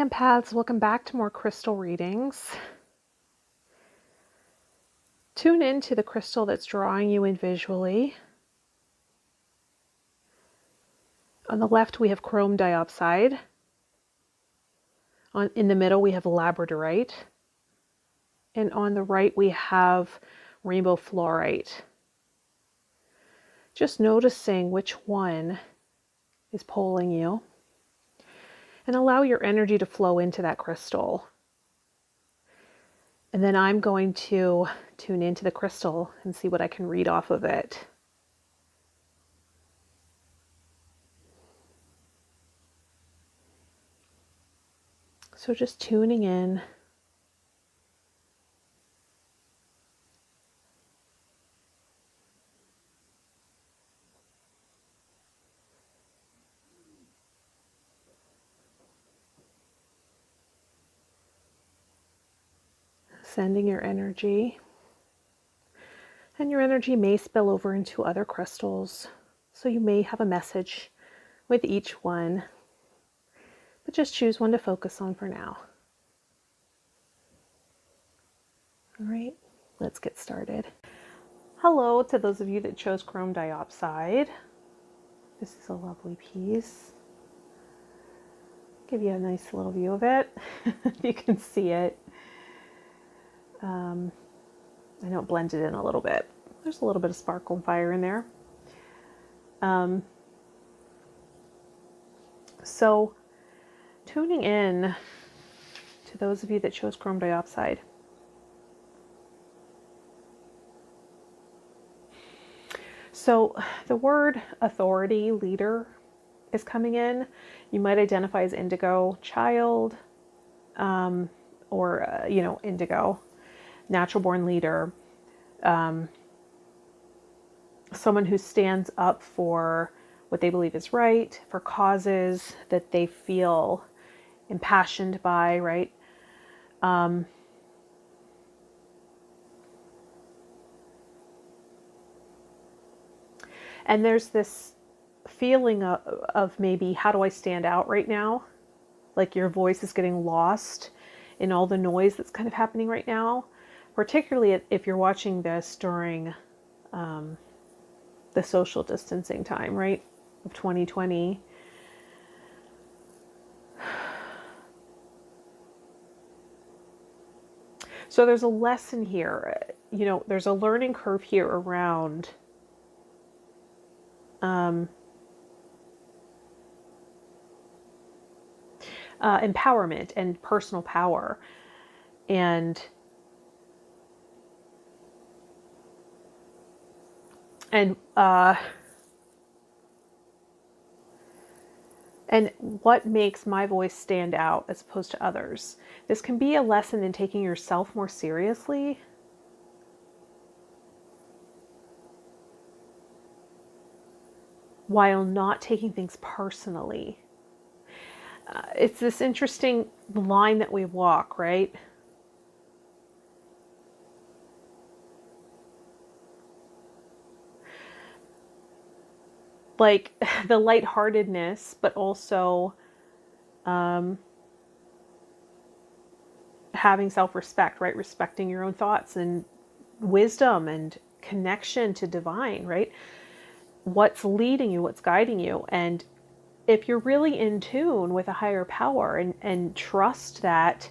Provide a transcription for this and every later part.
empaths, welcome back to more crystal readings. Tune into the crystal that's drawing you in visually. On the left we have chrome diopside. In the middle we have labradorite. And on the right we have rainbow fluorite. Just noticing which one is pulling you. And allow your energy to flow into that crystal. And then I'm going to tune into the crystal and see what I can read off of it. So just tuning in. Sending your energy. And your energy may spill over into other crystals. So you may have a message with each one. But just choose one to focus on for now. All right, let's get started. Hello to those of you that chose chrome diopside. This is a lovely piece. Give you a nice little view of it. You can see it. I know it blended in a little bit. There's a little bit of sparkle and fire in there. So tuning in to those of you that chose chrome diopside. So the word authority, leader, is coming in. You might identify as indigo, child, or indigo, natural born leader, someone who stands up for what they believe is right, for causes that they feel impassioned by, right? And there's this feeling of maybe, how do I stand out right now? Like your voice is getting lost in all the noise that's kind of happening right now, particularly if you're watching this during the social distancing time, right, of 2020. So there's a lesson here, there's a learning curve here around empowerment and personal power. And what makes my voice stand out as opposed to others. This can be a lesson in taking yourself more seriously. While not taking things personally. It's this interesting line that we walk, right? Like the lightheartedness, but also having self-respect, right? Respecting your own thoughts and wisdom and connection to divine, right? What's leading you, what's guiding you. And if you're really in tune with a higher power and trust that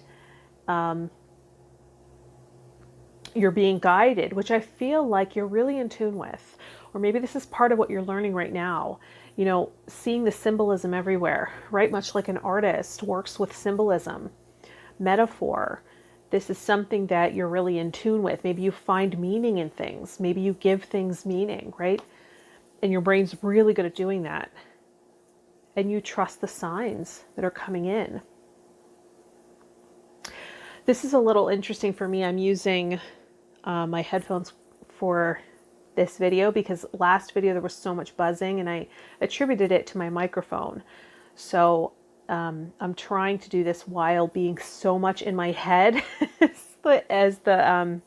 you're being guided, which I feel like you're really in tune with, or maybe this is part of what you're learning right now, seeing the symbolism everywhere, right? Much like an artist works with symbolism, metaphor. This is something that you're really in tune with. Maybe you find meaning in things. Maybe you give things meaning, right? And your brain's really good at doing that. And you trust the signs that are coming in. This is a little interesting for me. I'm using my headphones for this video because last video there was so much buzzing and I attributed it to my microphone. So I'm trying to do this while being so much in my head as the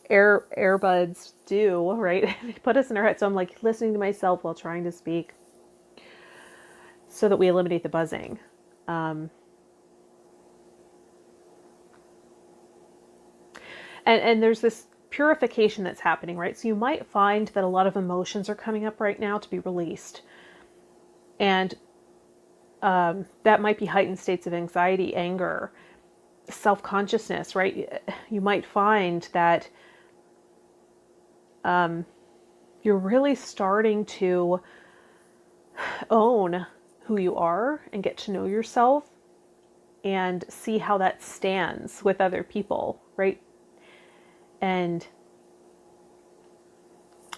earbuds do, right? They put us in our head. So I'm like listening to myself while trying to speak so that we eliminate the buzzing. And there's this purification that's happening, right? So you might find that a lot of emotions are coming up right now to be released. And that might be heightened states of anxiety, anger, self-consciousness, right? You might find that you're really starting to own who you are and get to know yourself and see how that stands with other people, right? And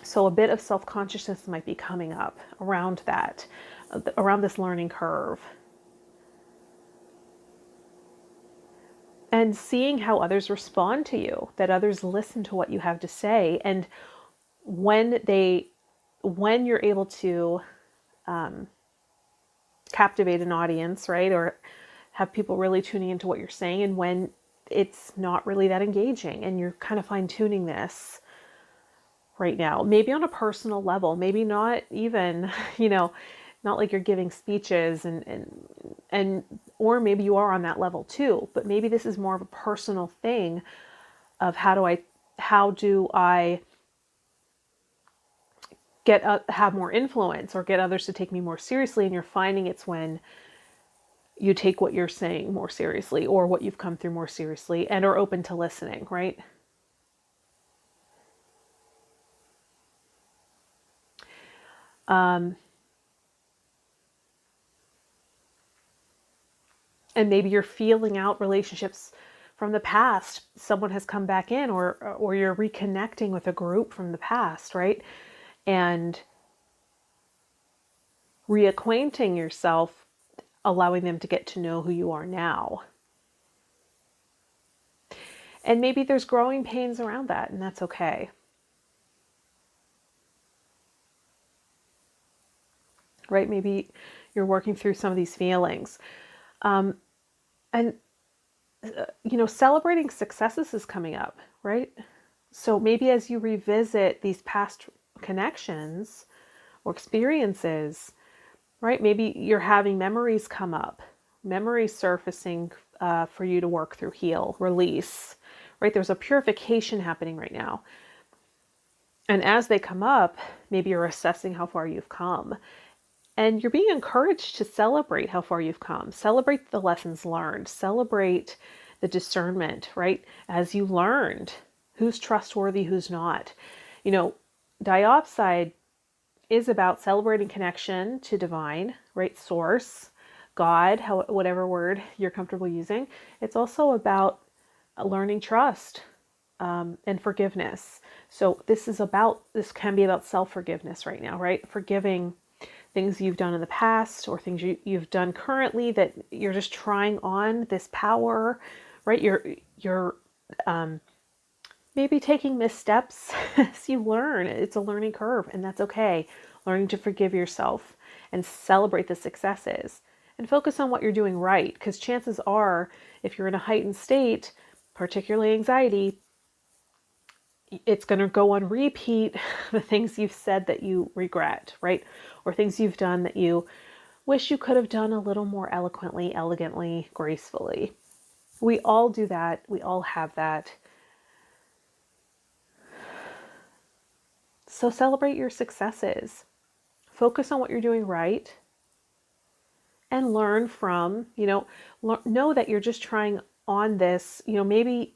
so a bit of self-consciousness might be coming up around that, around this learning curve. And seeing how others respond to you, that others listen to what you have to say. And when you're able to captivate an audience, right? Or have people really tuning into what you're saying, and when it's not really that engaging and you're kind of fine-tuning this right now, maybe on a personal level, maybe not even, not like you're giving speeches and or maybe you are on that level too, but maybe this is more of a personal thing of how do I have more influence or get others to take me more seriously. And you're finding it's when you take what you're saying more seriously or what you've come through more seriously and are open to listening, right? And maybe you're feeling out relationships from the past. Someone has come back in, or you're reconnecting with a group from the past, right? And reacquainting yourself, allowing them to get to know who you are now. And maybe there's growing pains around that, and that's okay. Right? Maybe you're working through some of these feelings. And celebrating successes is coming up, right? So maybe as you revisit these past connections or experiences, right? Maybe you're having memories come up, memories surfacing for you to work through, heal, release, right? There's a purification happening right now. And as they come up, maybe you're assessing how far you've come. And you're being encouraged to celebrate how far you've come. Celebrate the lessons learned. Celebrate the discernment, right? As you learned who's trustworthy, who's not. Diopside is about celebrating connection to divine, right? Source, God, whatever word you're comfortable using. It's also about learning trust and forgiveness. So this can be about self-forgiveness right now, right? Forgiving things you've done in the past or things you've done currently that you're just trying on this power, right? You're maybe taking missteps as you learn. It's a learning curve, and that's okay. Learning to forgive yourself and celebrate the successes and focus on what you're doing right, because chances are, if you're in a heightened state, particularly anxiety, it's going to go on repeat the things you've said that you regret, right? Or things you've done that you wish you could have done a little more eloquently, elegantly, gracefully. We all do that. We all have that. So celebrate your successes. Focus on what you're doing right. And learn from, know that you're just trying on this, maybe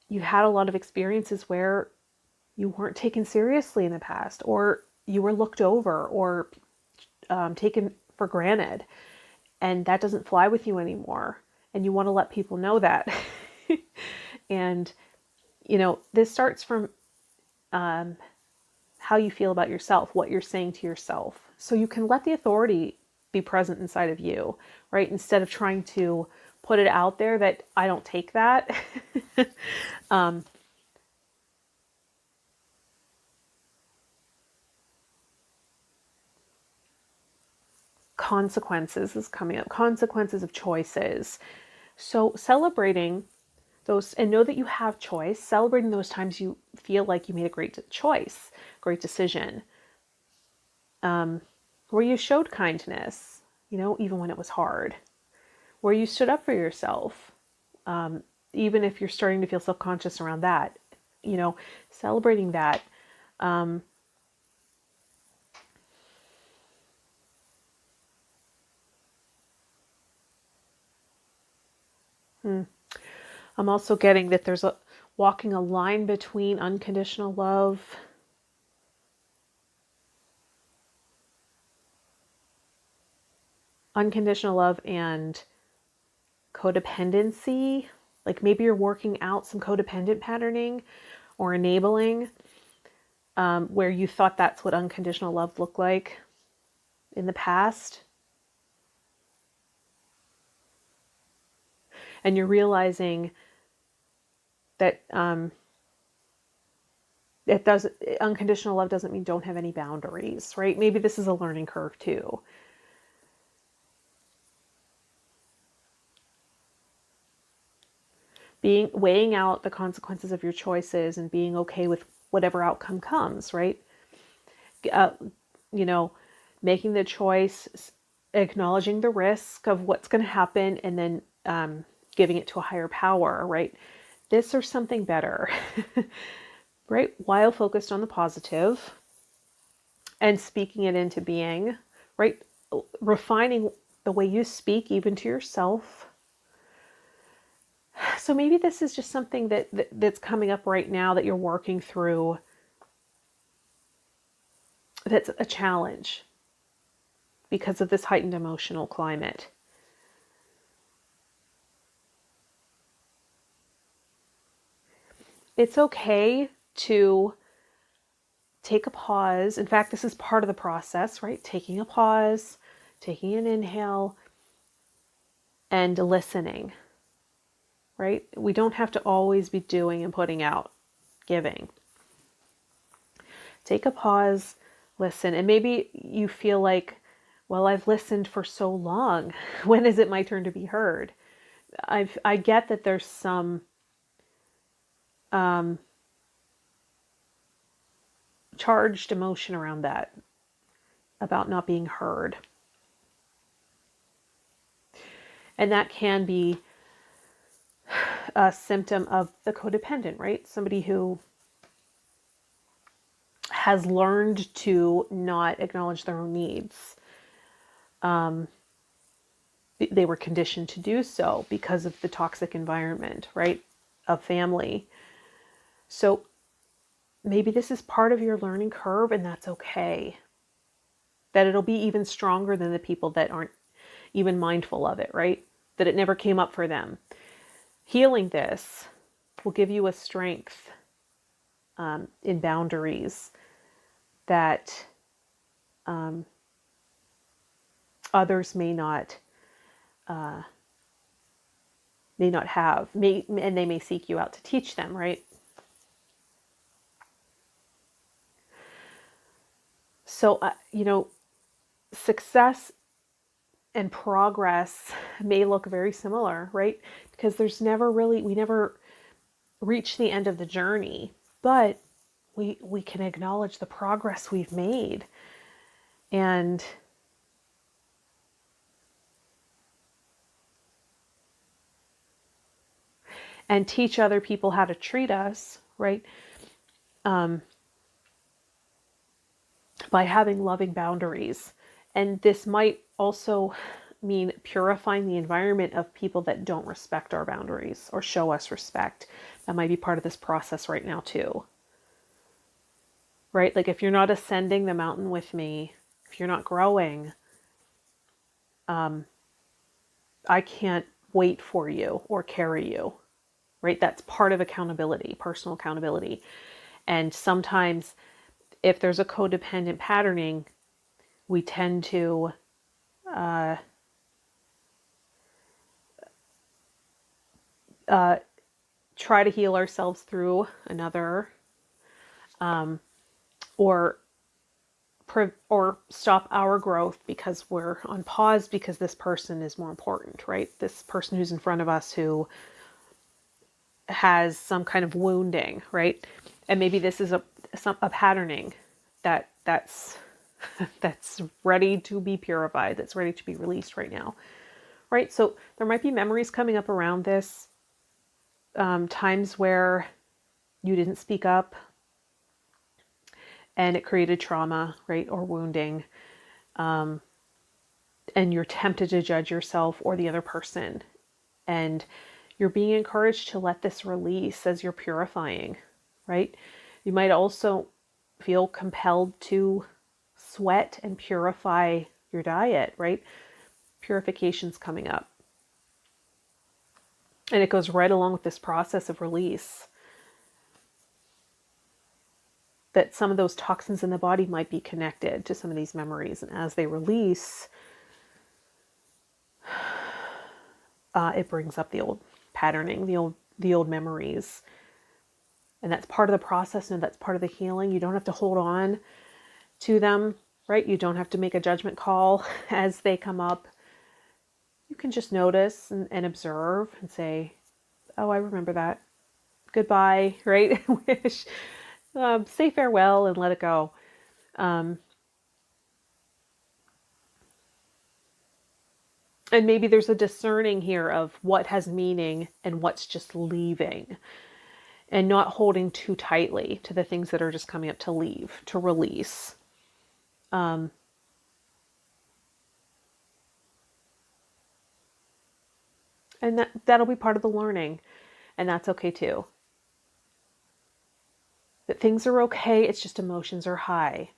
you had a lot of experiences where you weren't taken seriously in the past, or you were looked over or taken for granted, and that doesn't fly with you anymore. And you want to let people know that. And, this starts from how you feel about yourself, what you're saying to yourself. So you can let the authority be present inside of you, right? Instead of trying to put it out there that I don't take that. Consequences is coming up, consequences of choices. So celebrating those, and know that you have choice, celebrating those times you feel like you made a great choice, great decision, where you showed kindness, even when it was hard, where you stood up for yourself, even if you're starting to feel self-conscious around that, celebrating that. I'm also getting that there's walking a line between unconditional love and codependency. Like maybe you're working out some codependent patterning or enabling, where you thought that's what unconditional love looked like in the past. And you're realizing that unconditional love doesn't mean don't have any boundaries, right? Maybe this is a learning curve too. Weighing out the consequences of your choices and being okay with whatever outcome comes, right? Making the choice, acknowledging the risk of what's going to happen, and then giving it to a higher power, right? This or something better, right? While focused on the positive and speaking it into being, right? Refining the way you speak, even to yourself. So maybe this is just something that's coming up right now that you're working through. That's a challenge because of this heightened emotional climate. It's okay to take a pause. In fact, this is part of the process, right? Taking a pause, taking an inhale, and listening, right? We don't have to always be doing and putting out, giving. Take a pause, listen, and maybe you feel like, well, I've listened for so long. When is it my turn to be heard? I get that there's some charged emotion around that, about not being heard. And that can be a symptom of the codependent, right? Somebody who has learned to not acknowledge their own needs. They were conditioned to do so because of the toxic environment, right? Of family. So maybe this is part of your learning curve, and that's okay. That it'll be even stronger than the people that aren't even mindful of it, right? That it never came up for them. Healing this will give you a strength in boundaries that others may not have, and they may seek you out to teach them, right? So, success and progress may look very similar, right? Because we never reach the end of the journey, but we can acknowledge the progress we've made and teach other people how to treat us, right? By having loving boundaries. And this might also mean purifying the environment of people that don't respect our boundaries or show us respect. That might be part of this process right now too. Right? Like if you're not ascending the mountain with me, if you're not growing, I can't wait for you or carry you. Right? That's part of accountability, personal accountability. And sometimes if there's a codependent patterning, we tend to try to heal ourselves through another, or stop our growth because we're on pause because this person is more important, right? This person who's in front of us who has some kind of wounding, right? And maybe this is a patterning that's ready to be purified, that's ready to be released right now, right? So there might be memories coming up around this. times where you didn't speak up and it created trauma, right, or wounding, and you're tempted to judge yourself or the other person. And you're being encouraged to let this release as you're purifying, right? You might also feel compelled to sweat and purify your diet, right? Purification's coming up. And it goes right along with this process of release. That some of those toxins in the body might be connected to some of these memories. And as they release, it brings up the old patterning, the old memories. And that's part of the process, and that's part of the healing. You don't have to hold on to them, right? You don't have to make a judgment call as they come up. You can just notice and observe and say, oh, I remember that. Goodbye, right? Wish, say farewell and let it go. And maybe there's a discerning here of what has meaning and what's just leaving, and not holding too tightly to the things that are just coming up to leave, to release. And that'll be part of the learning, and that's okay too. That things are okay, it's just emotions are high.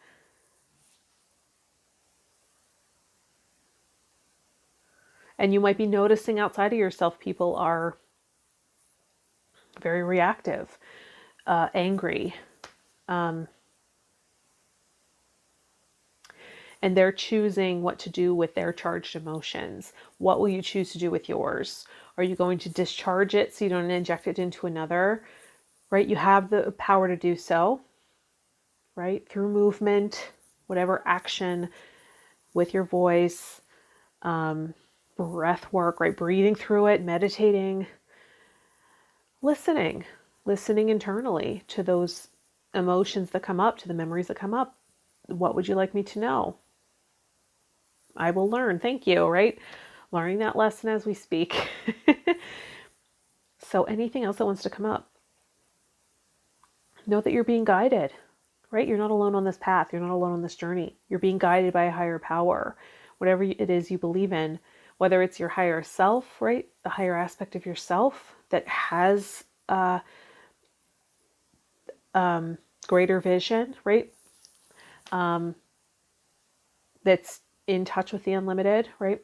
And you might be noticing outside of yourself, people are very reactive, angry, and they're choosing what to do with their charged emotions. What will you choose to do with yours? Are you going to discharge it so you don't inject it into another? Right? You have the power to do so, right? Through movement, whatever action, with your voice, breath work, right? Breathing through it, meditating, listening internally to those emotions that come up, to the memories that come up. What would you like me to know? I will learn. Thank you, right? Learning that lesson as we speak. So anything else that wants to come up, know that you're being guided, right? You're not alone on this path. You're not alone on this journey. You're being guided by a higher power, whatever it is you believe in, whether it's your higher self, right? The higher aspect of yourself that has greater vision, right? That's in touch with the unlimited, right?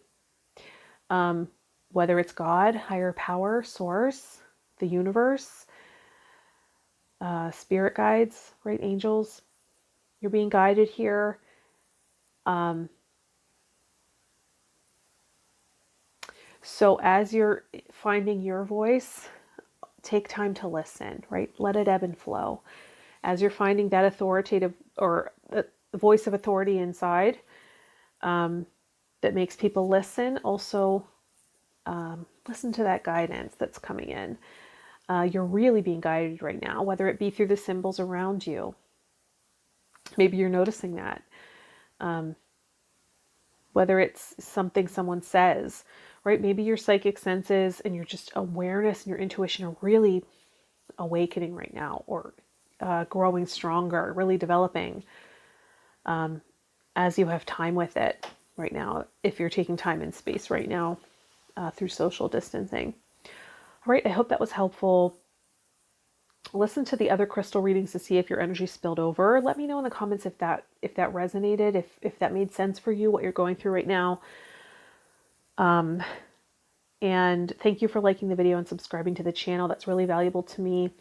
Whether it's God, higher power, source, the universe, spirit guides, right? Angels, you're being guided here. So as you're finding your voice, take time to listen, right? Let it ebb and flow. As you're finding that authoritative or the voice of authority inside that makes people listen, also listen to that guidance that's coming in. You're really being guided right now, whether it be through the symbols around you. Maybe you're noticing that. Whether it's something someone says, right? Maybe your psychic senses and your just awareness and your intuition are really awakening right now, or growing stronger, really developing as you have time with it right now, if you're taking time and space right now through social distancing. All right, I hope that was helpful. Listen to the other crystal readings to see if your energy spilled over. Let me know in the comments if that resonated, if that made sense for you, what you're going through right now. And thank you for liking the video and subscribing to the channel. That's really valuable to me.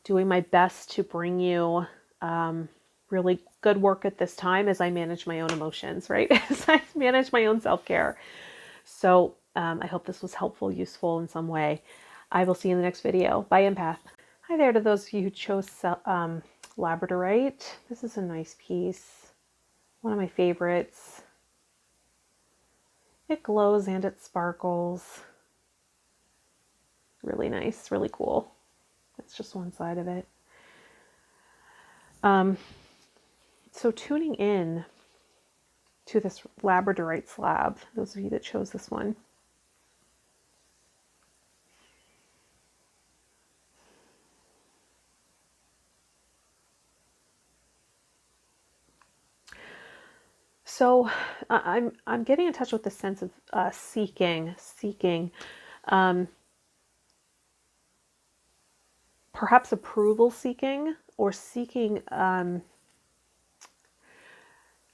Doing my best to bring you really good work at this time as I manage my own emotions, right? As I manage my own self-care. So I hope this was helpful, useful in some way. I will see you in the next video. Bye, empath. Hi there to those of you who chose Labradorite. This is a nice piece. One of my favorites. It glows and it sparkles. Really nice, really cool. That's just one side of it. So tuning in to this Labradorite slab, those of you that chose this one. So I'm getting in touch with the sense of seeking, perhaps approval seeking, or seeking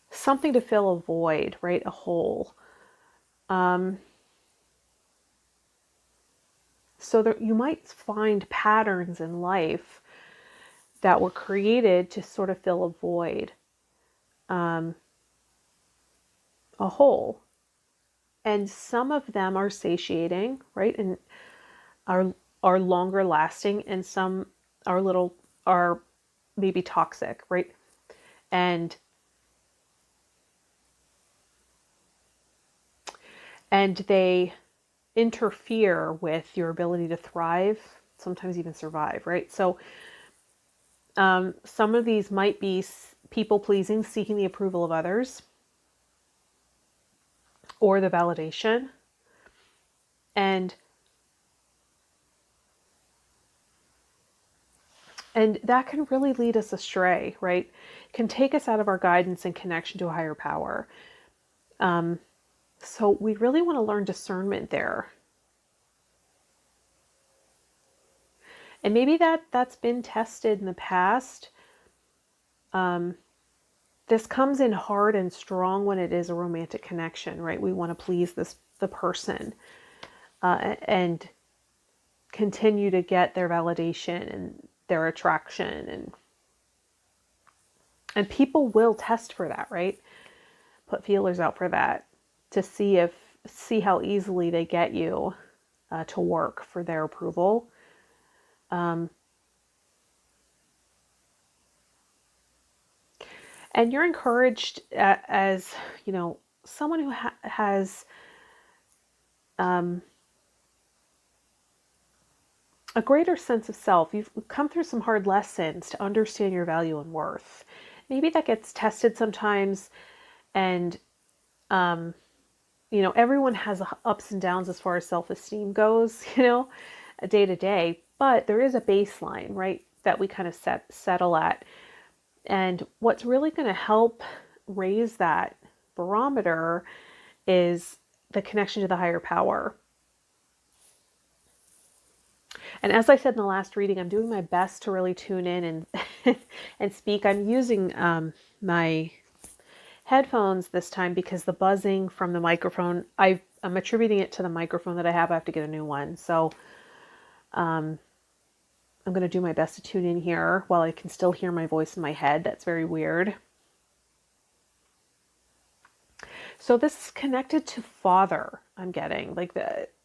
something to fill a void, right? A hole. So there, you might find patterns in life that were created to sort of fill a void, a hole. And some of them are satiating, right? And are longer lasting, and some are maybe toxic, right? And they interfere with your ability to thrive, sometimes even survive, right? So some of these might be people pleasing, seeking the approval of others, or the validation. And that can really lead us astray, right? Can take us out of our guidance and connection to a higher power. So we really want to learn discernment there. And maybe that's been tested in the past. This comes in hard and strong when it is a romantic connection, right? We want to please the person and continue to get their validation and their attraction, and people will test for that, right? Put feelers out for that to see how easily they get you to work for their approval. And you're encouraged as, someone who has a greater sense of self. You've come through some hard lessons to understand your value and worth. Maybe that gets tested sometimes, and everyone has ups and downs as far as self-esteem goes, day to day, but there is a baseline, right, that we kind of settle at. And what's really going to help raise that barometer is the connection to the higher power. And as I said in the last reading, I'm doing my best to really tune in and and speak. I'm using my headphones this time because the buzzing from the microphone, I'm attributing it to the microphone that I have. I have to get a new one. So I'm going to do my best to tune in here while I can still hear my voice in my head. That's very weird. So this is connected to father, I'm getting. Like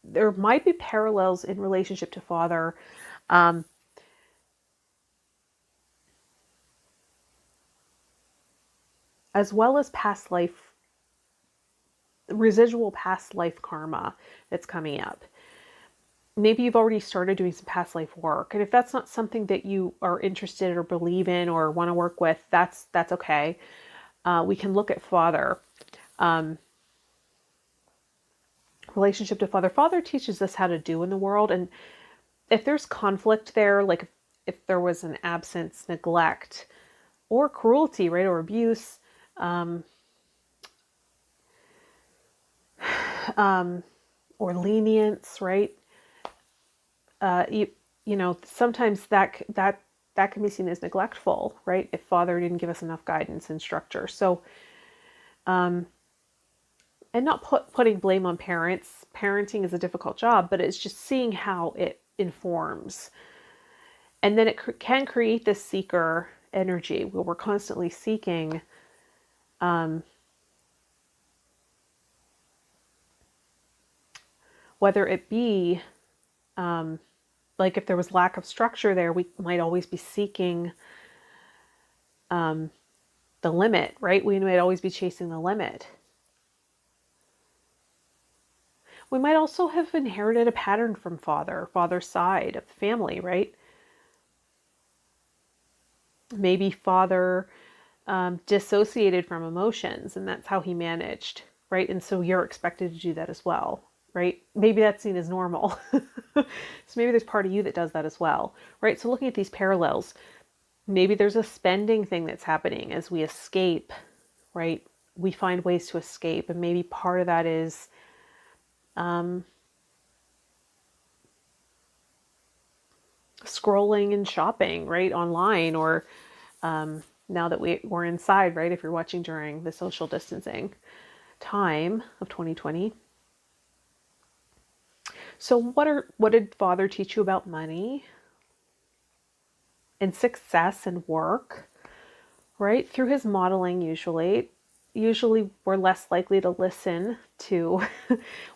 there might be parallels in relationship to father. As well as past life, residual past life karma that's coming up. Maybe you've already started doing some past life work. And if that's not something that you are interested or believe in or want to work with, that's okay. We can look at father. Relationship to father. Father teaches us how to do in the world. And if there's conflict there, like if there was an absence, neglect, or cruelty, right, or abuse, or lenience, right? Sometimes that can be seen as neglectful, right? If father didn't give us enough guidance and structure. So, and not putting blame on parents. Parenting is a difficult job, but it's just seeing how it informs. And then it can create this seeker energy where we're constantly seeking whether it be like if there was lack of structure there, we might always be seeking the limit, right? We might always be chasing the limit. We might also have inherited a pattern from father's side of the family, right? Maybe father dissociated from emotions, and that's how he managed, right? And so you're expected to do that as well, right? Maybe that's seen as normal. So maybe there's part of you that does that as well, right? So looking at these parallels, maybe there's a spending thing that's happening as we escape, right? we find ways to escape. And maybe part of that is scrolling and shopping, right, online, or now that we're inside, right, if you're watching during the social distancing time of 2020. So what did Father teach you about money and success and work, right? Through his modeling, usually we're less likely to listen to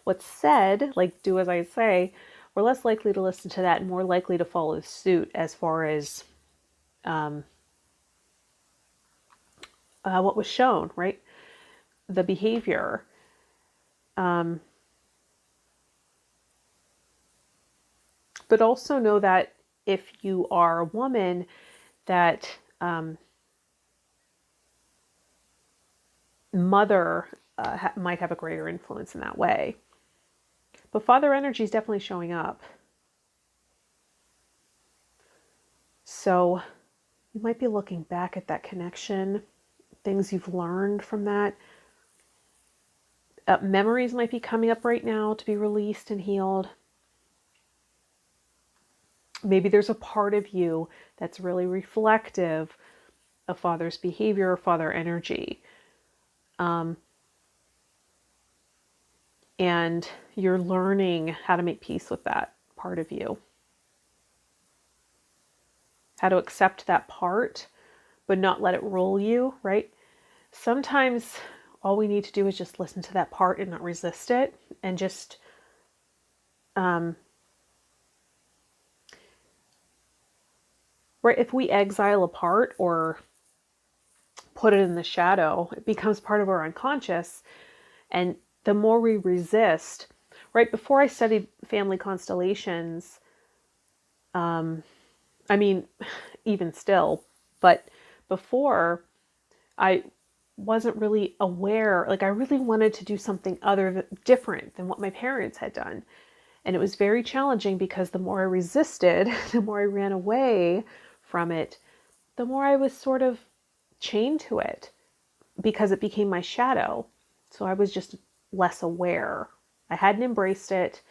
what's said, like do as I say. We're less likely to listen to that and more likely to follow suit as far as what was shown, right? The behavior. But also know that if you are a woman, that mother might have a greater influence in that way. But father energy is definitely showing up. So you might be looking back at that connection, things you've learned from that. Memories might be coming up right now to be released and healed. Maybe there's a part of you that's really reflective of father's behavior or father energy. And you're learning how to make peace with that part of you. How to accept that part, but not let it rule you, right? Sometimes all we need to do is just listen to that part and not resist it, and just right, if we exile a part or put it in the shadow, it becomes part of our unconscious. And the more we resist, right, before I studied family constellations, I mean, even still, but before, I wasn't really aware, like I really wanted to do something different than what my parents had done. And it was very challenging because the more I resisted, the more I ran away from it, the more I was sort of chained to it because it became my shadow. So I was just less aware. I hadn't embraced it.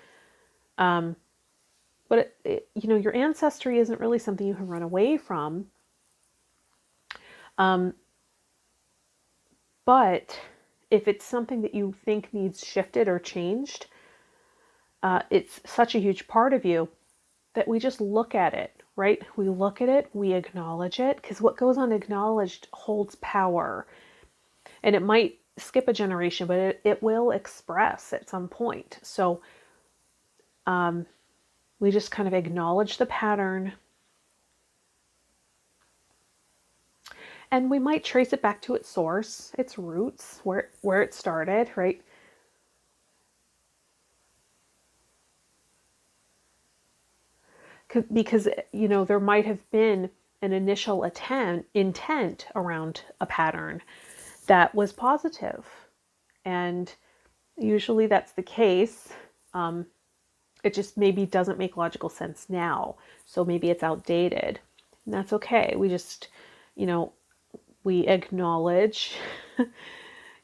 But your ancestry isn't really something you can run away from. But if it's something that you think needs shifted or changed, it's such a huge part of you that we just look at it, right? We look at it, we acknowledge it, because what goes unacknowledged holds power. And it might skip a generation, but it will express at some point. So we just kind of acknowledge the pattern. And we might trace it back to its source, its roots, where it started, right? Because, there might have been an initial intent around a pattern that was positive. And usually that's the case. It just maybe doesn't make logical sense now. So maybe it's outdated. And that's okay. We just, we acknowledge,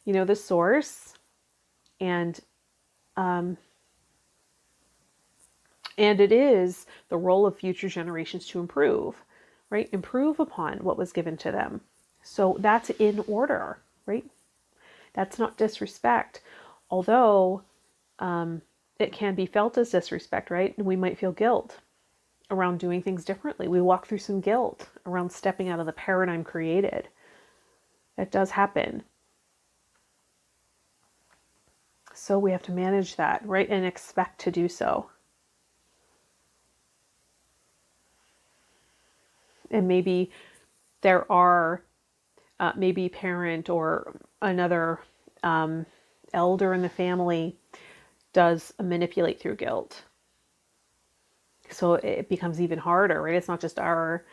the source, and it is the role of future generations to improve, right? Improve upon what was given to them. So that's in order, right? That's not disrespect. Although it can be felt as disrespect, right? And we might feel guilt around doing things differently. We walk through some guilt around stepping out of the paradigm created. That does happen. So we have to manage that, right? And expect to do so. And maybe there are maybe parent or another elder in the family does manipulate through guilt. So it becomes even harder, right? It's not just our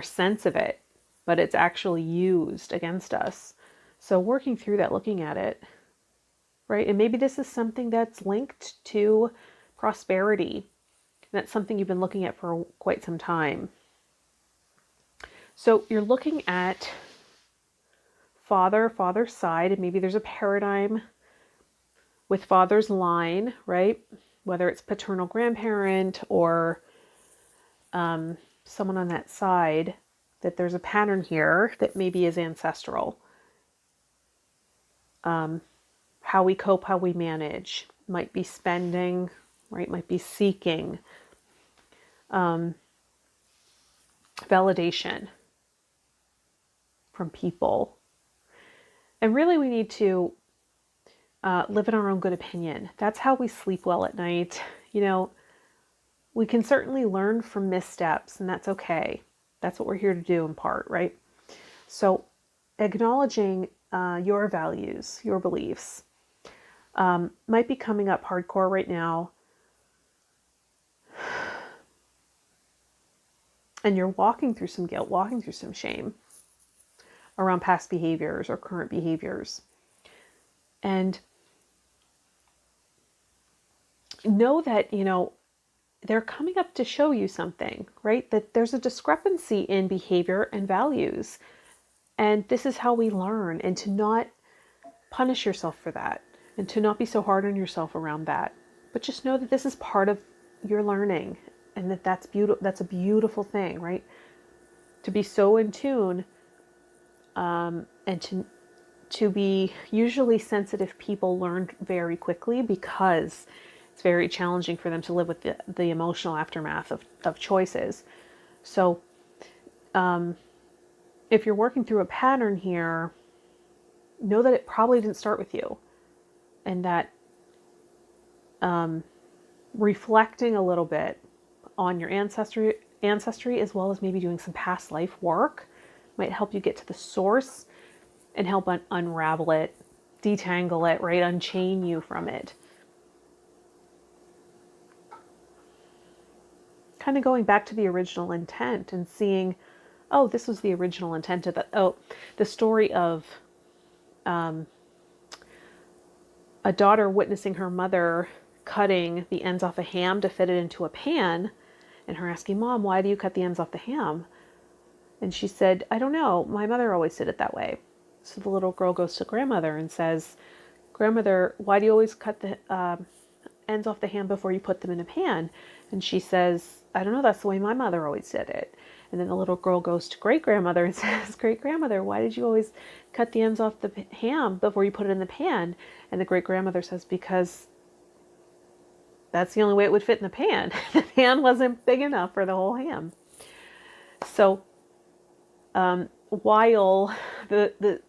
sense of it, but it's actually used against us. So working through that, looking at it, right? And maybe this is something that's linked to prosperity. That's something you've been looking at for quite some time. So you're looking at father's side, and maybe there's a paradigm with father's line, right? Whether it's paternal grandparent or someone on that side, that there's a pattern here that maybe is ancestral. How we cope, how we manage, might be spending, right? Might be seeking validation from people. And really we need to live in our own good opinion. That's how we sleep well at night. You know, we can certainly learn from missteps, and that's okay. That's what we're here to do in part, right? So acknowledging your values, your beliefs, might be coming up hardcore right now. And you're walking through some guilt, walking through some shame around past behaviors or current behaviors. And know that, you know, they're coming up to show you something, right? That there's a discrepancy in behavior and values. And this is how we learn, and to not punish yourself for that, and to not be so hard on yourself around that. But just know that this is part of your learning, and that's beautiful. That's a beautiful thing, right? To be so in tune, and to be usually sensitive people learn very quickly, because it's very challenging for them to live with the emotional aftermath of choices. So if you're working through a pattern here, know that it probably didn't start with you, and that reflecting a little bit on your ancestry, as well as maybe doing some past life work, might help you get to the source and help unravel it, detangle it, right? Unchain you from it. Kind of going back to the original intent and seeing, oh, this was the original intent of the story of a daughter witnessing her mother cutting the ends off a ham to fit it into a pan, and her asking, Mom, why do you cut the ends off the ham? And she said, I don't know. My mother always did it that way. So the little girl goes to grandmother and says, Grandmother, why do you always cut the ends off the ham before you put them in a pan? And she says, I don't know. That's the way my mother always did it. And then the little girl goes to great grandmother and says, Great grandmother, why did you always cut the ends off the ham before you put it in the pan? And the great grandmother says, because that's the only way it would fit in the pan. The pan wasn't big enough for the whole ham. So while the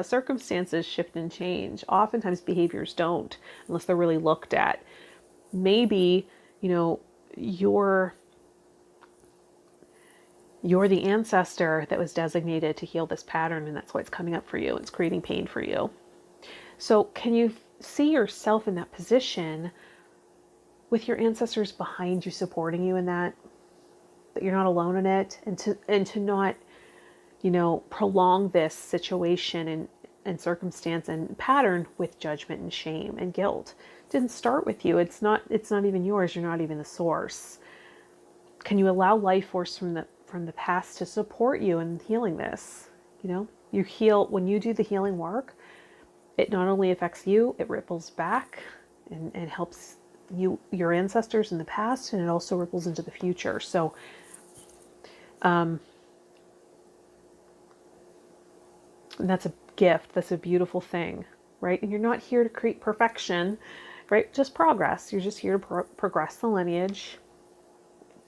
circumstances shift and change, oftentimes behaviors don't, unless they're really looked at. Maybe, you know, you're the ancestor that was designated to heal this pattern, and that's why it's coming up for you. It's creating pain for you. So can you see yourself in that position with your ancestors behind you, supporting you in that you're not alone in it, and to not, you know, prolong this situation and circumstance and pattern with judgment and shame and guilt. It didn't start with you. It's not even yours. You're not even the source. Can you allow life force from the past to support you in healing this? You know, you heal when you do the healing work. It not only affects you, it ripples back and helps your ancestors in the past, and it also ripples into the future. So and that's a gift. That's a beautiful thing, right? And you're not here to create perfection, right? Just progress. You're just here to progress the lineage.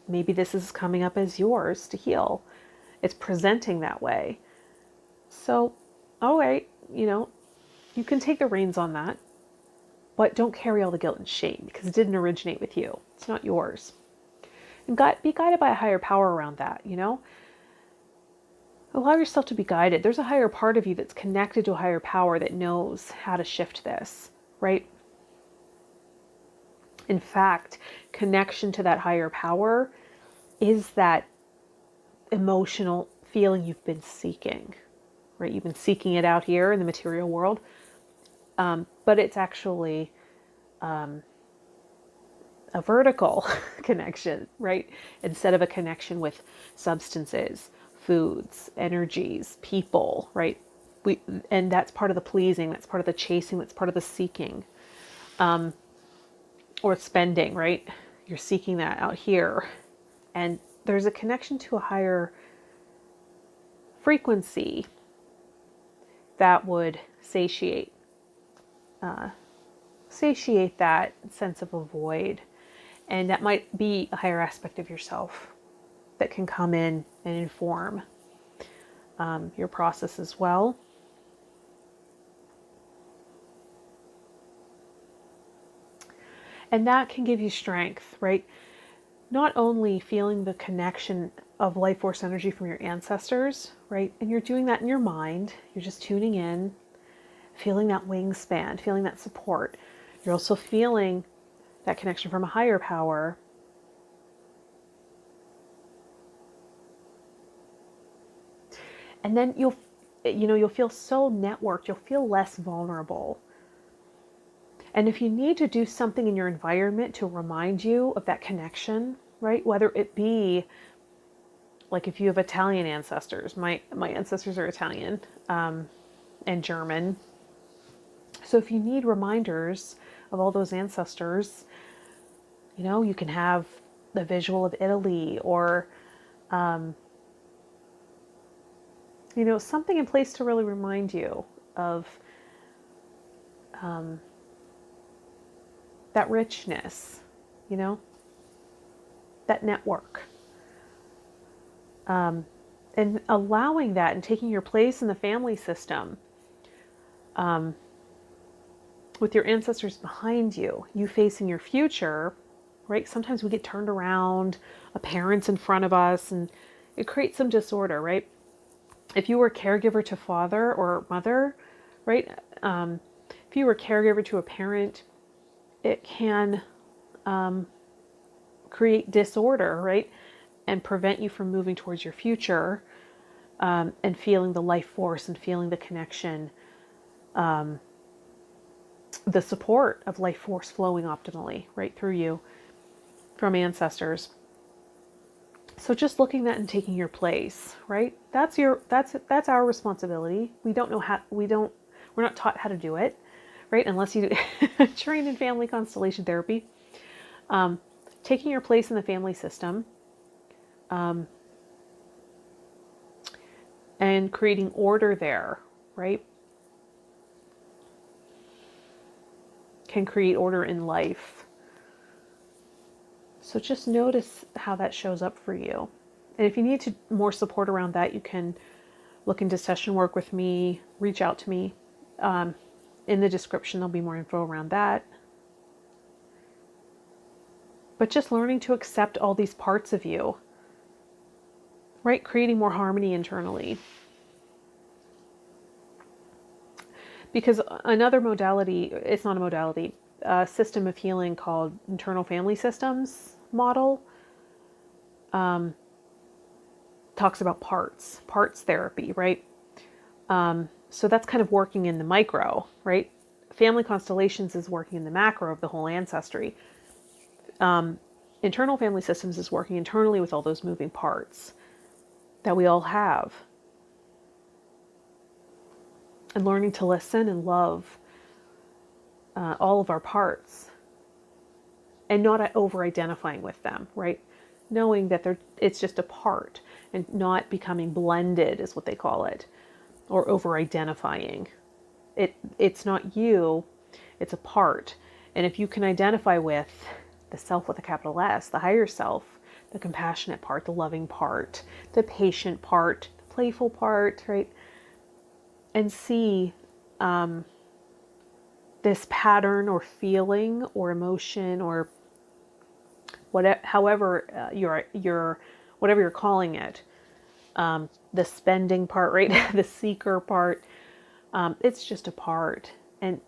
Maybe this is coming up as yours to heal. It's presenting that way. So, all right, you know, you can take the reins on that, but don't carry all the guilt and shame, because it didn't originate with you. It's not yours. And be guided by a higher power around that, you know? Allow yourself to be guided. There's a higher part of you that's connected to a higher power that knows how to shift this, right? In fact, connection to that higher power is that emotional feeling you've been seeking, right? You've been seeking it out here in the material world, but it's actually a vertical connection, right? Instead of a connection with substances, foods, energies, people, right? We, and that's part of the pleasing, that's part of the chasing, that's part of the seeking, or spending, right? You're seeking that out here. And there's a connection to a higher frequency that would satiate that sense of a void. And that might be a higher aspect of yourself that can come in and inform your process as well. And that can give you strength, right? Not only feeling the connection of life force energy from your ancestors, right? And you're doing that in your mind. You're just tuning in, feeling that wingspan, feeling that support. You're also feeling that connection from a higher power. And then you'll feel so networked. You'll feel less vulnerable. And if you need to do something in your environment to remind you of that connection, right? Whether it be like if you have Italian ancestors, my ancestors are Italian and German. So if you need reminders of all those ancestors, you can have the visual of Italy or, something in place to really remind you of that richness, that network. And allowing that and taking your place in the family system with your ancestors behind you, you facing your future, right? Sometimes we get turned around, a parent's in front of us, and it creates some disorder, right? If you were a caregiver to father or mother, right? If you were a caregiver to a parent, it can create disorder, right? And prevent you from moving towards your future and feeling the life force and feeling the connection, the support of life force flowing optimally right through you from ancestors. So just looking at and taking your place, right? That's our responsibility. We're not taught how to do it, right? Unless you train in family constellation therapy. Taking your place in the family system, and creating order there, right? Can create order in life. So just notice how that shows up for you. And if you need more support around that, you can look into session work with me, reach out to me. In the description, there'll be more info around that. But just learning to accept all these parts of you, right? Creating more harmony internally. Because another modality, it's not a modality, a system of healing called internal family systems model talks about parts therapy, right? So that's kind of working in the micro, right? Family constellations is working in the macro of the whole ancestry. Internal family systems is working internally with all those moving parts that we all have. And learning to listen and love all of our parts and not over-identifying with them, right? Knowing that it's just a part and not becoming blended is what they call it, or over-identifying. It's not you, it's a part. And if you can identify with the self with a capital S, the higher self, the compassionate part, the loving part, the patient part, the playful part, right? And see this pattern or feeling or emotion or whatever, however whatever you're calling it, the spending part, right? The seeker part. It's just a part, and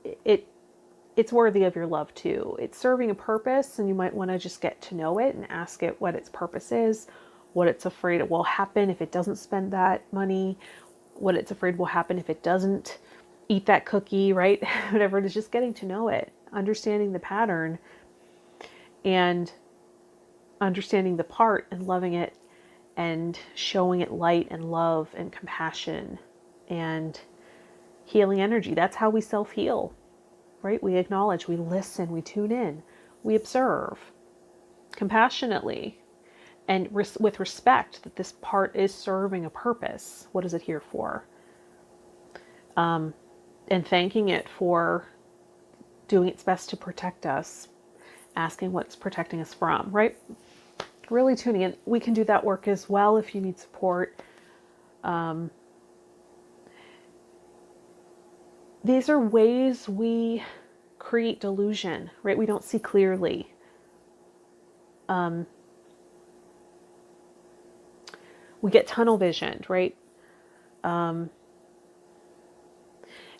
it's worthy of your love too. It's serving a purpose, and you might want to just get to know it and ask it what its purpose is, what it's afraid it will happen if it doesn't spend that money, what it's afraid will happen if it doesn't eat that cookie, right? Whatever it is, just getting to know it, understanding the pattern and understanding the part and loving it and showing it light and love and compassion and healing energy. That's how we self-heal, right? We acknowledge, we listen, we tune in, we observe compassionately and with respect that this part is serving a purpose. What is it here for? And thanking it for doing its best to protect us, asking what's protecting us from, right? Really tuning in. We can do that work as well if you need support. These are ways we create delusion, right? We don't see clearly. We get tunnel visioned, right? And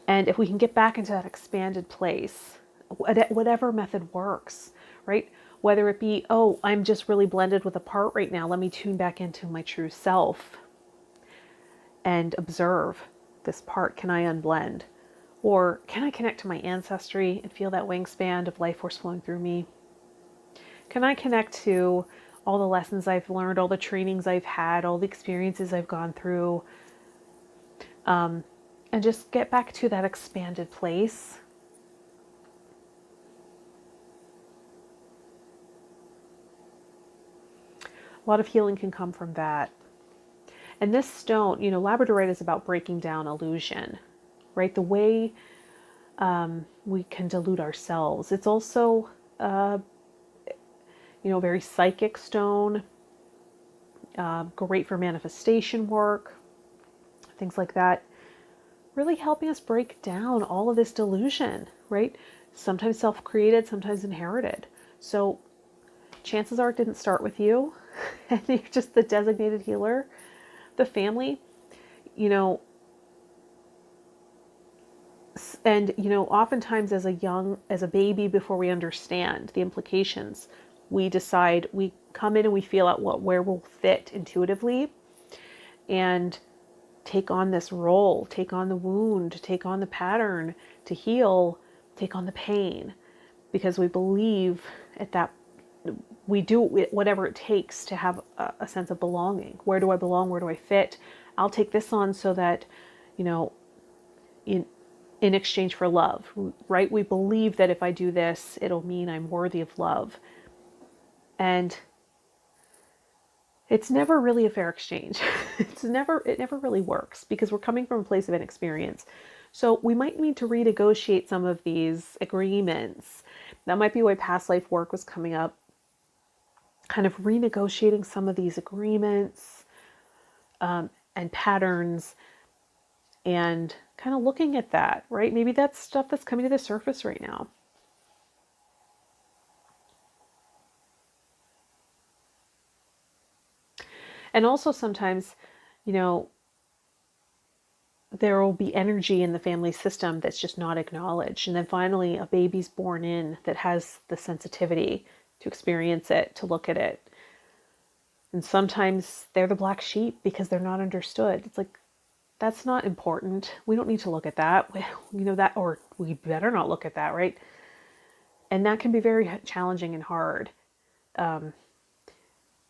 if we can get back into that expanded place, whatever method works, right? Whether it be, oh, I'm just really blended with a part right now. Let me tune back into my true self and observe this part. Can I unblend? Or can I connect to my ancestry and feel that wingspan of life force flowing through me? Can I connect to all the lessons I've learned, all the trainings I've had, all the experiences I've gone through, and just get back to that expanded place? A lot of healing can come from that. And this stone, Labradorite is about breaking down illusion, right? The way we can delude ourselves. It's also, very psychic stone, great for manifestation work, things like that. Really helping us break down all of this delusion, right? Sometimes self-created, sometimes inherited. So chances are it didn't start with you and you're just the designated healer. The family, and oftentimes as a baby, before we understand the implications, we decide, we come in and we feel out where we'll fit intuitively and take on this role, take on the wound, take on the pattern to heal, take on the pain, because we believe at that we do whatever it takes to have a sense of belonging. Where do I belong? Where do I fit? I'll take this on so that, in exchange for love, right? We believe that if I do this, it'll mean I'm worthy of love. And it's never really a fair exchange. It never really works because we're coming from a place of inexperience. So we might need to renegotiate some of these agreements. That might be why past life work was coming up. Kind of renegotiating some of these agreements and patterns, and kind of looking at that, right? Maybe that's stuff that's coming to the surface right now. And also sometimes, there will be energy in the family system that's just not acknowledged. And then finally a baby's born in that has the sensitivity to experience it, to look at it. And sometimes they're the black sheep because they're not understood. It's like, that's not important. We don't need to look at that. Or we better not look at that, right? And that can be very challenging and hard.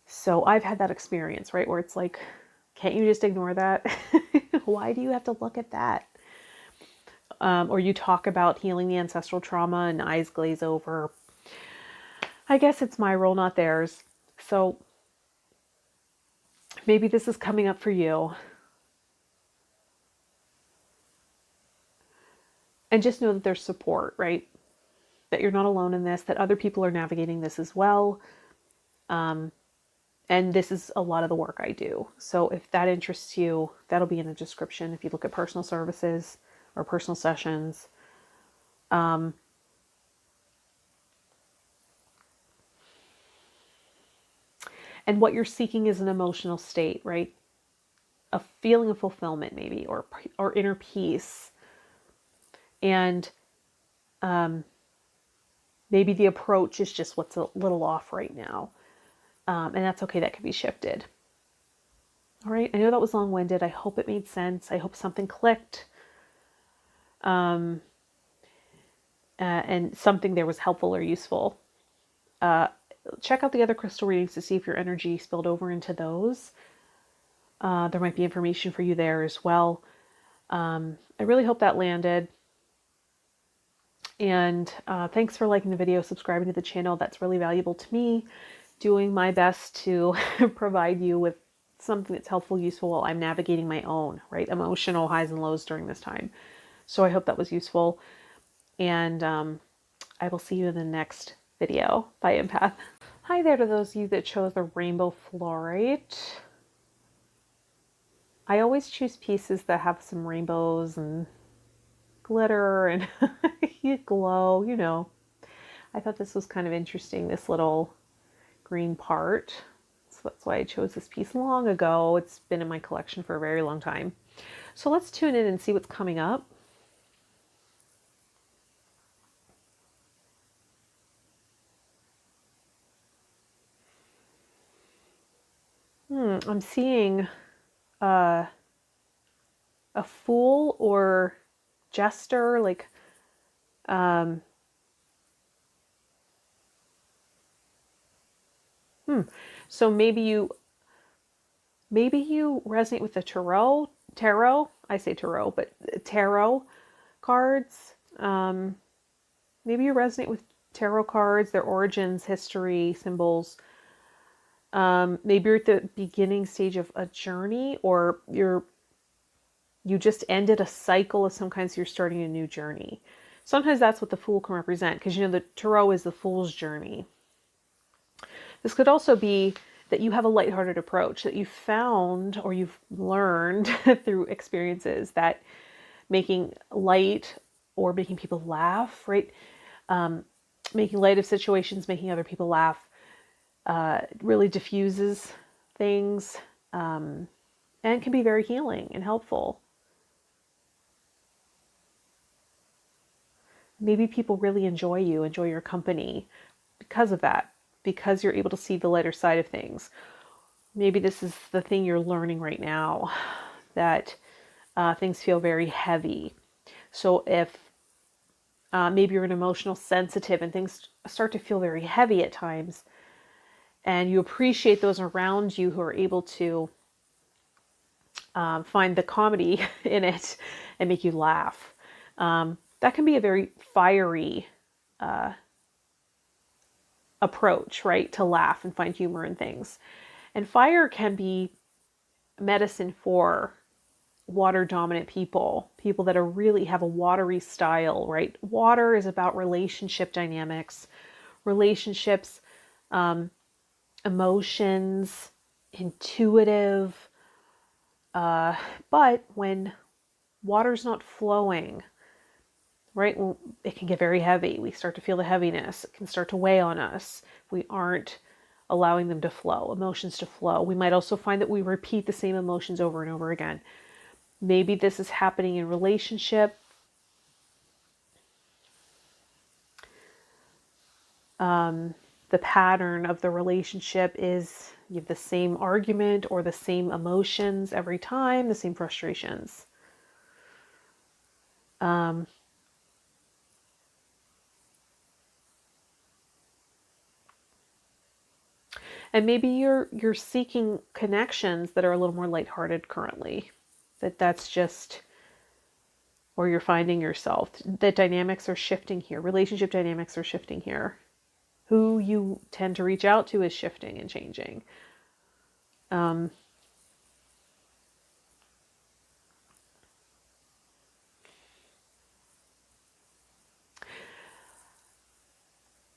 So I've had that experience, right? Where it's like, can't you just ignore that? Why do you have to look at that? Or you talk about healing the ancestral trauma and eyes glaze over. I guess it's my role, not theirs. So maybe this is coming up for you. And just know that there's support, right? That you're not alone in this, that other people are navigating this as well. And this is a lot of the work I do. So if that interests you, that'll be in the description. If you look at personal services or personal sessions. And what you're seeking is an emotional state, right? A feeling of fulfillment maybe, or inner peace. And maybe the approach is just what's a little off right now. And that's okay. That can be shifted. All right. I know that was long-winded. I hope it made sense. I hope something clicked. And something there was helpful or useful. Check out the other crystal readings to see if your energy spilled over into those. There might be information for you there as well. I really hope that landed. And thanks for liking the video, subscribing to the channel. That's really valuable to me. Doing my best to provide you with something that's helpful, useful while I'm navigating my own, right, emotional highs and lows during this time. So I hope that was useful. And I will see you in the next video. Bye, empath. Hi there to those of you that chose the rainbow fluorite. I always choose pieces that have some rainbows and glitter and you glow, you know. I thought this was kind of interesting, this little green part. So that's why I chose this piece long ago. It's been in my collection for a very long time. So let's tune in and see what's coming up. I'm seeing a fool or jester, like so maybe you resonate with the tarot. I say tarot, but tarot cards. Maybe you resonate with tarot cards, their origins, history, symbols. Maybe you're at the beginning stage of a journey, or you just ended a cycle of some kind, so you're starting a new journey. Sometimes that's what the Fool can represent, because, you know, the tarot is the Fool's journey. This could also be that you have a lighthearted approach, that you've found or you've learned through experiences that making light or making people laugh, right? Making light of situations, making other people laugh, really diffuses things, and can be very healing and helpful. Maybe people really enjoy you, enjoy your company because of that, because you're able to see the lighter side of things. Maybe this is the thing you're learning right now, that things feel very heavy. So if maybe you're an emotional sensitive and things start to feel very heavy at times, and you appreciate those around you who are able to find the comedy in it and make you laugh. That can be a very fiery approach, right? To laugh and find humor in things. And fire can be medicine for water dominant people, people that are really have a watery style, right? Water is about relationship dynamics, relationships, emotions, intuitive. But when water's not flowing, right, well, it can get very heavy. We start to feel the heaviness. It can start to weigh on us. We aren't allowing them to flow, emotions to flow. We might also find that we repeat the same emotions over and over again. Maybe this is happening in relationship. The pattern of the relationship is you have the same argument or the same emotions every time, the same frustrations. And maybe you're seeking connections that are a little more lighthearted currently. That's just, or you're finding yourself. The dynamics are shifting here. Relationship dynamics are shifting here. Who you tend to reach out to is shifting and changing. And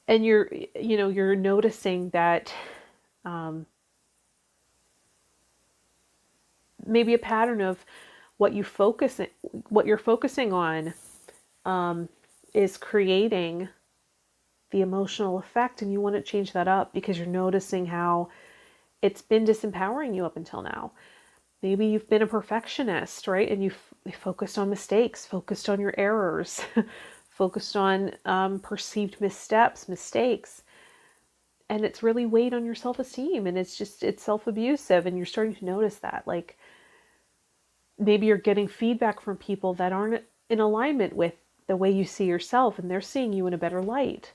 you're noticing that maybe a pattern of what you're focusing on is creating the emotional effect, and you want to change that up because you're noticing how it's been disempowering you up until now. Maybe you've been a perfectionist, right? And you've focused on mistakes, focused on your errors, focused on perceived mistakes. And it's really weighed on your self-esteem, and it's self-abusive, and you're starting to notice that. Like, maybe you're getting feedback from people that aren't in alignment with the way you see yourself, and they're seeing you in a better light.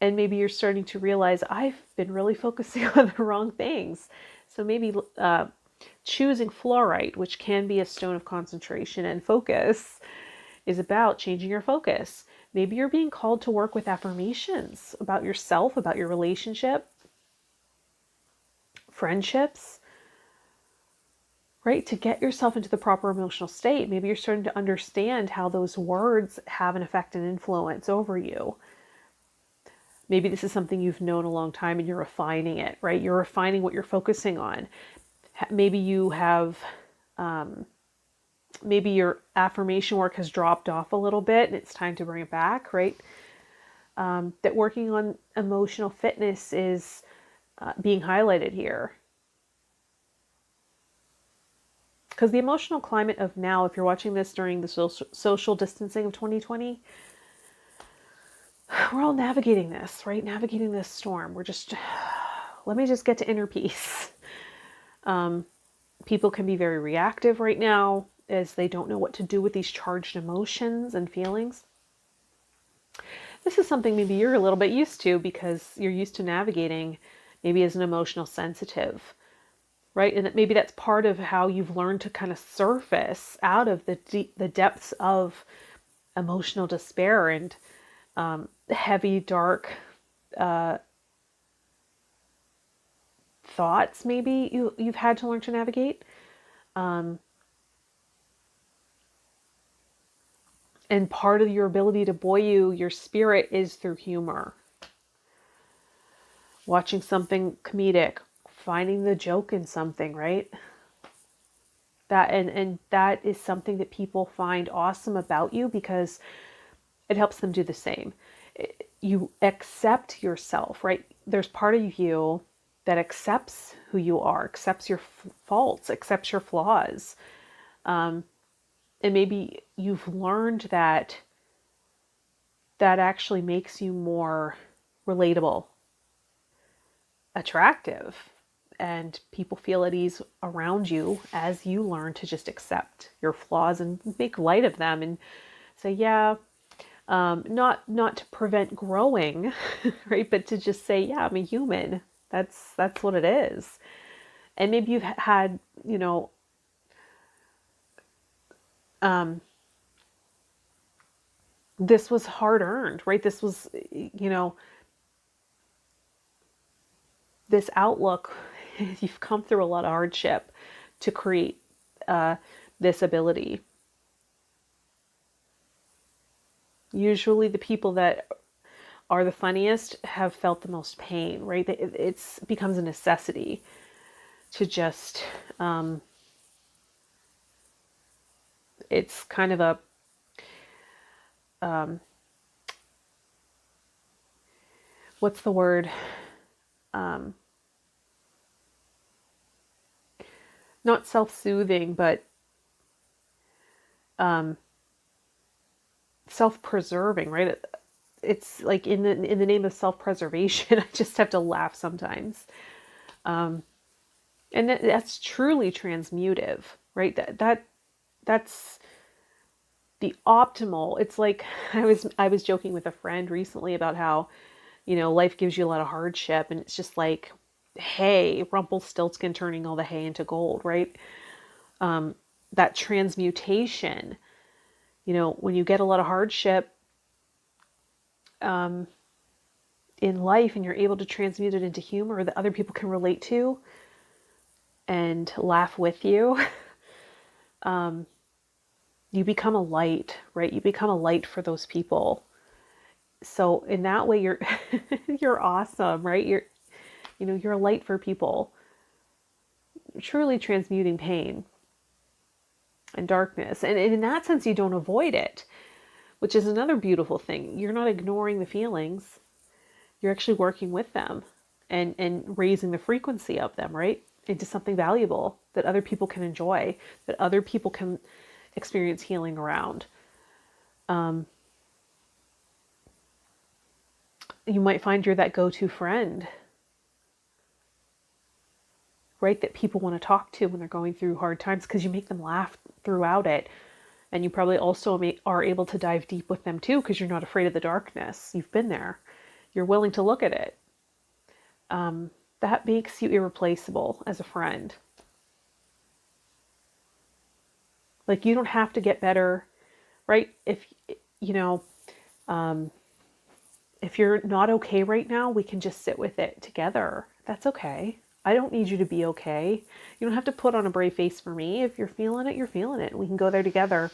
And maybe you're starting to realize, I've been really focusing on the wrong things. So maybe Choosing fluorite, which can be a stone of concentration and focus, is about changing your focus. Maybe you're being called to work with affirmations about yourself, about your relationship, friendships, right? To get yourself into the proper emotional state. Maybe you're starting to understand how those words have an effect and influence over you. Maybe this is something you've known a long time and you're refining it, right? You're refining what you're focusing on. Maybe you have, maybe your affirmation work has dropped off a little bit and it's time to bring it back, right? That working on emotional fitness is being highlighted here. Because the emotional climate of now, if you're watching this during the social distancing of 2020, we're all navigating this, right? Navigating this storm. Let me just get to inner peace. People can be very reactive right now as they don't know what to do with these charged emotions and feelings. This is something maybe you're a little bit used to because you're used to navigating maybe as an emotional sensitive, right? And maybe that's part of how you've learned to kind of surface out of the depths of emotional despair and heavy, dark thoughts. Maybe you've had to learn to navigate. And part of your ability to buoy your spirit is through humor. Watching something comedic, finding the joke in something, right? And that is something that people find awesome about you because it helps them do the same. You accept yourself, right? There's part of you that accepts who you are, accepts your faults, accepts your flaws. And maybe you've learned that actually makes you more relatable, attractive, and people feel at ease around you as you learn to just accept your flaws and make light of them and say, yeah, not to prevent growing, right? But to just say, yeah, I'm a human. That's what it is. And maybe you've had, this was hard earned, right? This was, this outlook, you've come through a lot of hardship to create this ability. Usually the people that are the funniest have felt the most pain, right? It becomes a necessity to just, it's kind of a, what's the word? Not self-soothing, but self-preserving, right? It's like in the name of self-preservation, I just have to laugh sometimes. And that's truly transmutive, right? That's the optimal. It's like I was joking with a friend recently about how, life gives you a lot of hardship and it's just like hay, Rumpelstiltskin turning all the hay into gold, right? That transmutation, when you get a lot of hardship in life and you're able to transmute it into humor that other people can relate to and laugh with you, you become a light, right? You become a light for those people. So in that way, you're you're awesome, right? You're a light for people, truly transmuting pain and darkness. And in that sense, you don't avoid it, which is another beautiful thing. You're not ignoring the feelings. You're actually working with them and raising the frequency of them, right? Into something valuable that other people can enjoy, that other people can experience healing around. You might find you're that go-to friend, right? That people want to talk to when they're going through hard times because you make them laugh throughout it. And you probably also are able to dive deep with them too because you're not afraid of the darkness. You've been there. You're willing to look at it. That makes you irreplaceable as a friend. Like, you don't have to get better, right? If, you know, if you're not okay right now, we can just sit with it together. That's okay. I don't need you to be okay. You don't have to put on a brave face for me. If you're feeling it, you're feeling it. We can go there together.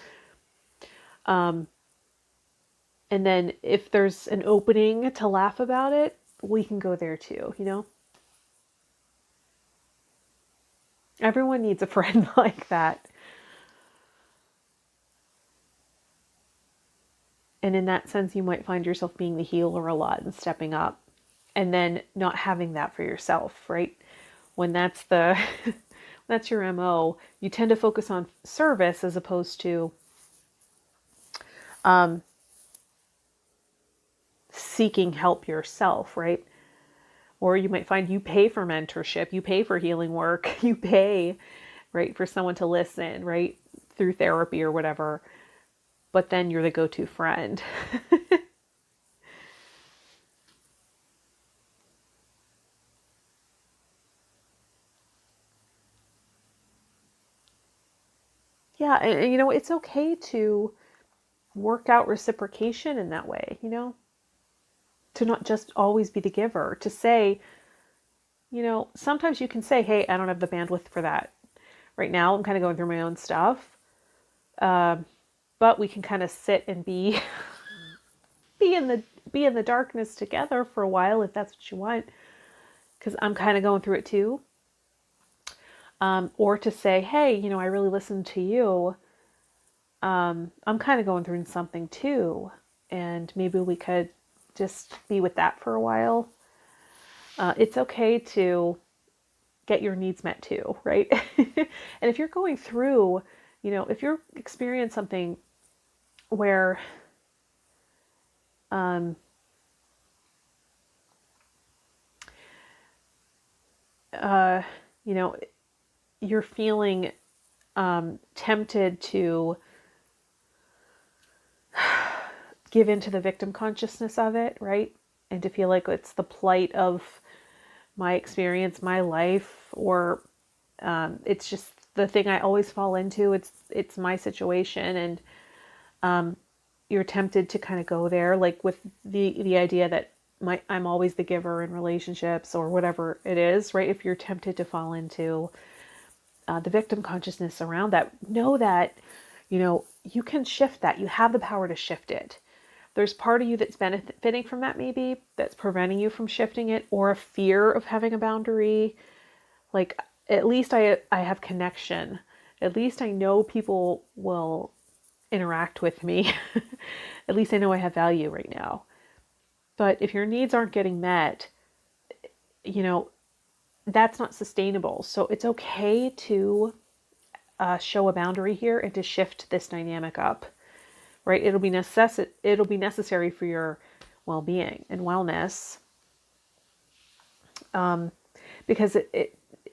And then if there's an opening to laugh about it, we can go there too, you know? Everyone needs a friend like that. And in that sense, you might find yourself being the healer a lot and stepping up, and then not having that for yourself, right? When that's the that's your MO, you tend to focus on service as opposed to seeking help yourself, right? Or you might find you pay for mentorship, you pay for healing work, you pay, right, for someone to listen, right, through therapy or whatever. But then you're the go-to friend. Yeah, and you know, it's okay to work out reciprocation in that way, you know, to not just always be the giver, to say, you know, sometimes you can say, hey, I don't have the bandwidth for that right now. I'm kind of going through my own stuff. But we can kind of sit and be in the be in the darkness together for a while if that's what you want, because I'm kind of going through it too. Or to say, hey, you know, I really listened to you. I'm kind of going through something too, and maybe we could just be with that for a while. It's okay to get your needs met too, right? And if you're going through, you know, if you're experiencing something where, um, you know, you're feeling tempted to give into the victim consciousness of it, right? And to feel like it's the plight of my experience, my life, or it's just the thing I always fall into. It's my situation, and you're tempted to kind of go there, like with the idea that I'm always the giver in relationships or whatever it is, right? If you're tempted to fall into the victim consciousness around that, know that, you know, you can shift that. You have the power to shift it. There's part of you that's benefiting from that, maybe that's preventing you from shifting it, or a fear of having a boundary. Like, at least I have connection. At least I know people will interact with me. At least I know I have value right now. But if your needs aren't getting met, you know, that's not sustainable. So it's okay to show a boundary here and to shift this dynamic up, right? It'll be necessary for your well-being and wellness, because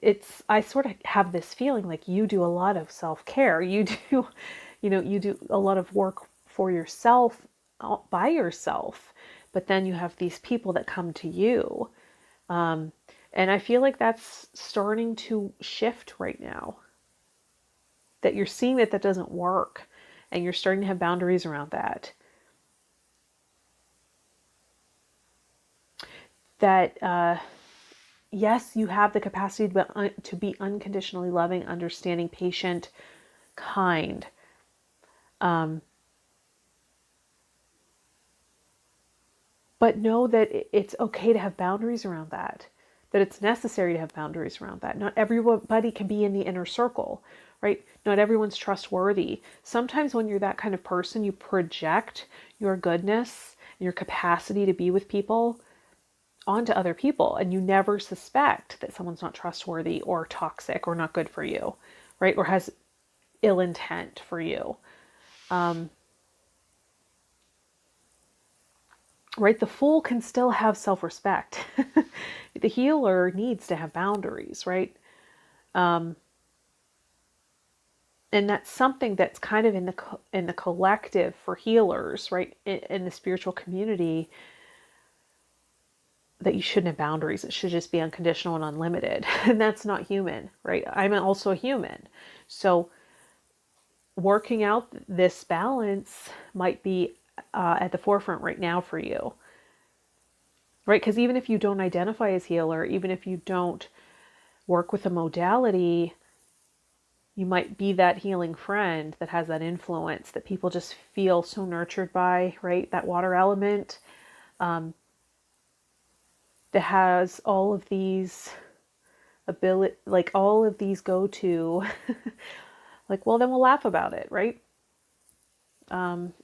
it's I sort of have this feeling like you do a lot of self-care. You do, you know, you do a lot of work for yourself, by yourself, but then you have these people that come to you. And I feel like that's starting to shift right now. That you're seeing that doesn't work, and you're starting to have boundaries around that. That yes, you have the capacity to be unconditionally loving, understanding, patient, kind. But know that it's okay to have boundaries around that. That it's necessary to have boundaries around that. Not everybody can be in the inner circle, right? Not everyone's trustworthy. Sometimes when you're that kind of person, you project your goodness and your capacity to be with people onto other people, and you never suspect that someone's not trustworthy or toxic or not good for you, right? Or has ill intent for you. Right? The fool can still have self-respect. The healer needs to have boundaries, right? And that's something that's kind of in the collective for healers, right? In the spiritual community, that you shouldn't have boundaries. It should just be unconditional and unlimited. And that's not human, right? I'm also a human. So working out this balance might be at the forefront right now for you, right? Because even if you don't identify as healer, even if you don't work with a modality, you might be that healing friend that has that influence that people just feel so nurtured by, right? That water element that has all of these ability, like all of these go to, like, well, then we'll laugh about it, right?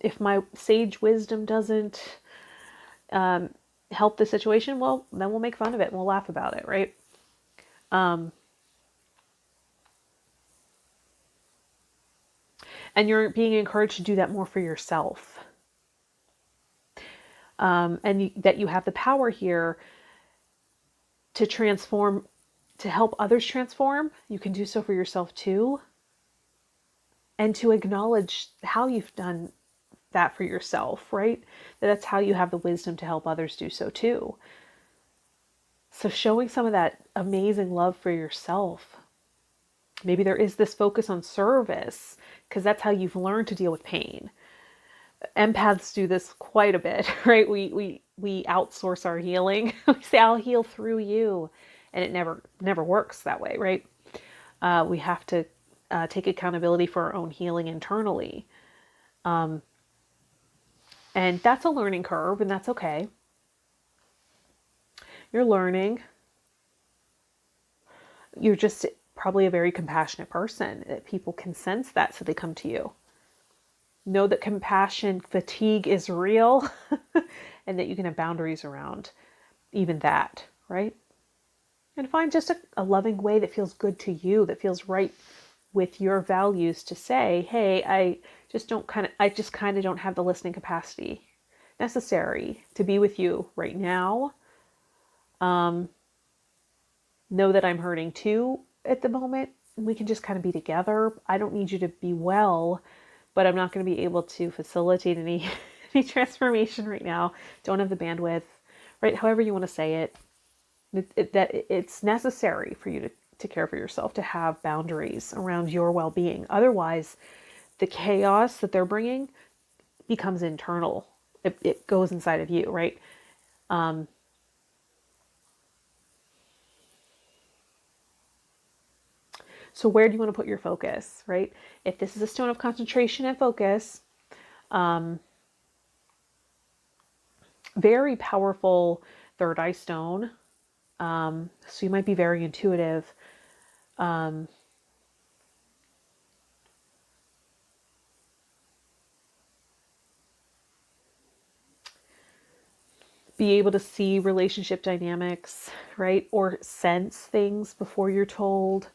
If my sage wisdom doesn't help the situation, well, then we'll make fun of it and we'll laugh about it, right? And you're being encouraged to do that more for yourself. And that you have the power here to transform, to help others transform. You can do so for yourself too. And to acknowledge how you've done that for yourself, right? That's how you have the wisdom to help others do so too. So showing some of that amazing love for yourself. Maybe there is this focus on service because that's how you've learned to deal with pain. Empaths do this quite a bit, right? We outsource our healing. We say, I'll heal through you. And it never works that way, right? We have to take accountability for our own healing internally. And that's a learning curve, and that's okay. You're learning. You're just probably a very compassionate person. People can sense that, so they come to you. Know that compassion fatigue is real and that you can have boundaries around even that, right? And find just a loving way that feels good to you, that feels right with your values to say, hey, I just kind of don't have the listening capacity necessary to be with you right now. Know that I'm hurting too at the moment. We can just kind of be together. I don't need you to be well, but I'm not going to be able to facilitate any transformation right now. Don't have the bandwidth, right? However you want to say it. That it's necessary for you to care for yourself, to have boundaries around your well-being. Otherwise, the chaos that they're bringing becomes internal. It goes inside of you, right? So where do you want to put your focus, right? If this is a stone of concentration and focus, very powerful third eye stone. So you might be very intuitive. Be able to see relationship dynamics, right? Or sense things before you're told.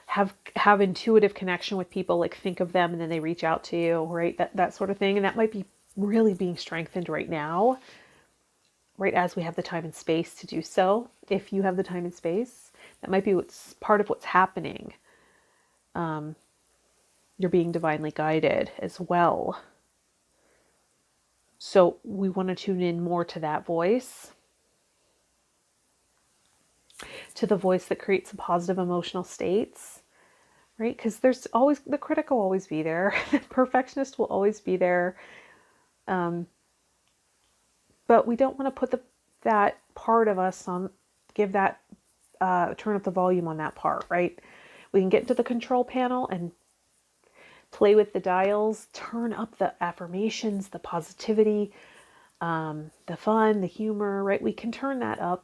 Have intuitive connection with people, like think of them and then they reach out to you, right? That sort of thing. And that might be really being strengthened right now, right as we have the time and space to do so. If you have the time and space, that might be what's part of what's happening. You're being divinely guided as well. So we want to tune in more to that voice, to the voice that creates positive emotional states, right? Because there's always, the critic will always be there. The perfectionist will always be there. But we don't want to put that part of us on, give that, turn up the volume on that part, right? We can get into the control panel and play with the dials, turn up the affirmations, the positivity, the fun, the humor, right? We can turn that up.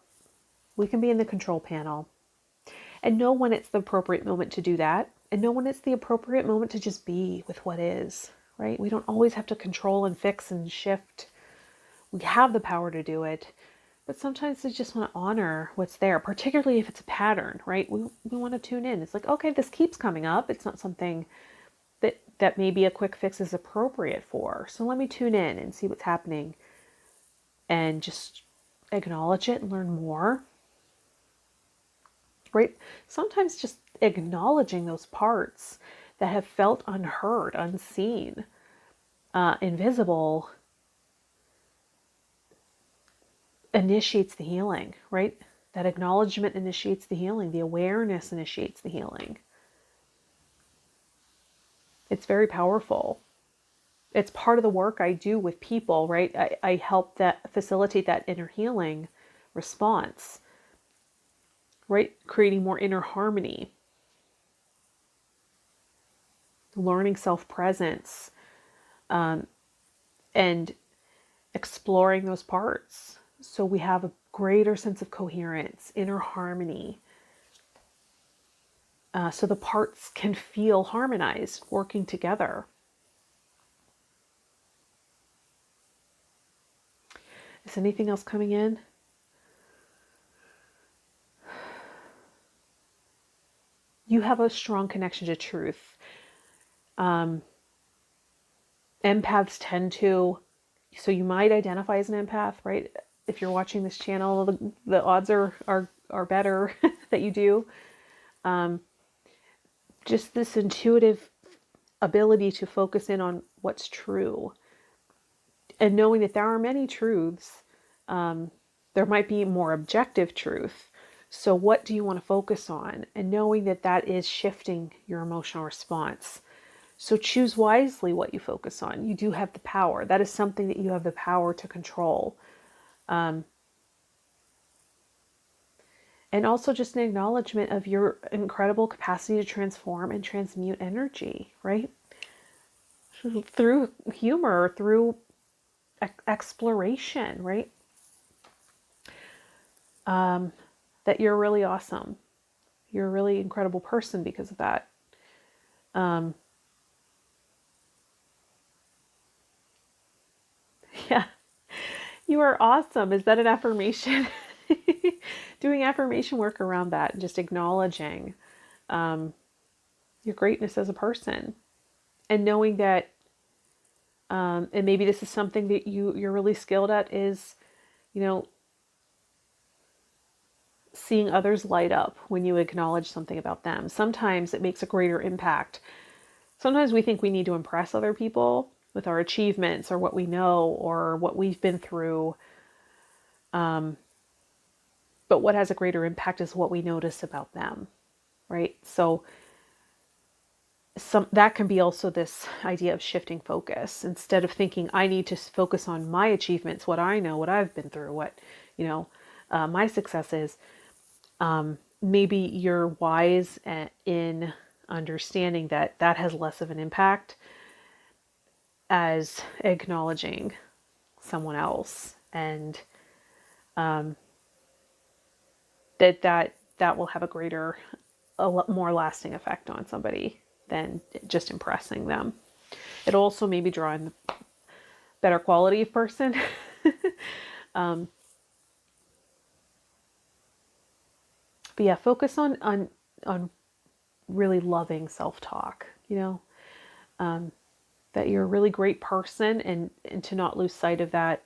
We can be in the control panel and know when it's the appropriate moment to do that, and know when it's the appropriate moment to just be with what is, right? We don't always have to control and fix and shift. We have the power to do it, but sometimes we just want to honor what's there, particularly if it's a pattern, right? We want to tune in. It's like, okay, this keeps coming up. It's not something that maybe a quick fix is appropriate for. So let me tune in and see what's happening and just acknowledge it and learn more, right? Sometimes just acknowledging those parts that have felt unheard, unseen, invisible, initiates the healing, right? That acknowledgement initiates the healing. The awareness initiates the healing. It's very powerful. It's part of the work I do with people, right? I help that facilitate that inner healing response, right? Creating more inner harmony, learning self-presence, and exploring those parts. So we have a greater sense of coherence, inner harmony. So the parts can feel harmonized, working together. Is anything else coming in? You have a strong connection to truth. Empaths tend to, so you might identify as an empath, right? If you're watching this channel, the odds are better that you do. Just this intuitive ability to focus in on what's true, and knowing that there are many truths. There might be more objective truth. So what do you want to focus on? And knowing that that is shifting your emotional response. So choose wisely what you focus on. You do have the power. That is something that you have the power to control. And also just an acknowledgement of your incredible capacity to transform and transmute energy, right? Through humor, through exploration, right? That you're really awesome. You're a really incredible person because of that. Yeah, you are awesome. Is that an affirmation? Doing affirmation work around that, just acknowledging your greatness as a person, and knowing that, and maybe this is something that you're really skilled at, is, you know, seeing others light up when you acknowledge something about them. Sometimes it makes a greater impact. Sometimes we think we need to impress other people with our achievements or what we know or what we've been through. But what has a greater impact is what we notice about them, right? So that can be also this idea of shifting focus. Instead of thinking I need to focus on my achievements, what I know, what I've been through, what, my success is. Maybe you're wise in understanding that that has less of an impact as acknowledging someone else, and that will have a lot more lasting effect on somebody than just impressing them. It'll also maybe draw in the better quality of person. But yeah, focus on really loving self-talk, that you're a really great person, and to not lose sight of that.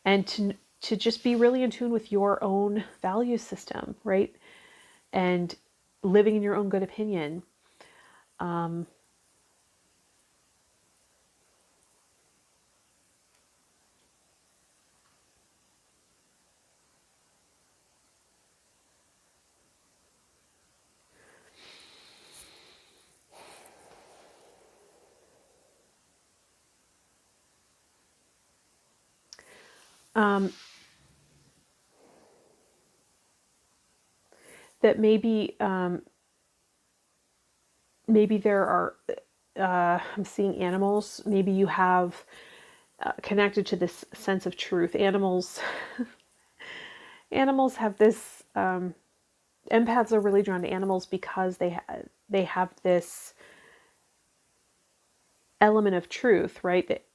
And to just be really in tune with your own value system, right? And living in your own good opinion. That maybe there are, I'm seeing animals, maybe you have connected to this sense of truth. Animals have this, empaths are really drawn to animals because they have this element of truth, right? That,